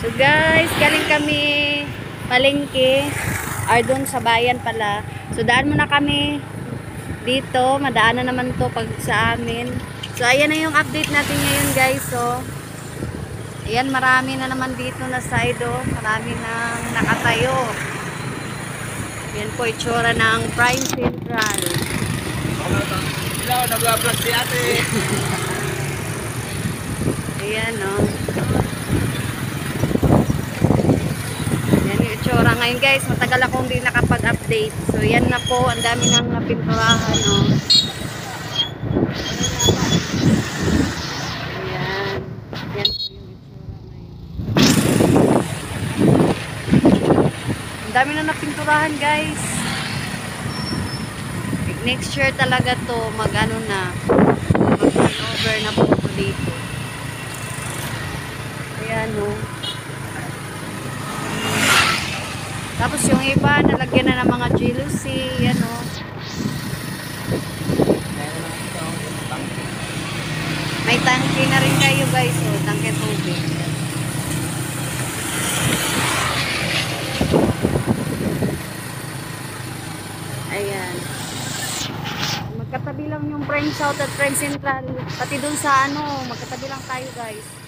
So guys, galing kami palengke or doon sa bayan pala. So daan muna kami dito, madaanan naman to pag sa amin. So ayan na yung update natin ngayon guys. So ayan, marami na naman dito na side marami nang nakatayo. Yan po itsura ng Prime Central. Hello, nag-vlog si ate. Ayan yan yung itsura ngayon guys. Matagal akong hindi nakapag-update. So yan na po, ang dami nang napinturahan Ayan. Yan po yung itsura ngayon. Ang dami na napinturahan guys. Next year talaga to mag-ano na, mag-over na po dito. Ayan Tapos yung iba nalagyan na ng mga jealousy, yan May tangke na rin kayo guys, tangke tubig. Ayan. Magkatabi lang yung Prime South at Prime Central. Pati dun sa magkatabi lang tayo guys.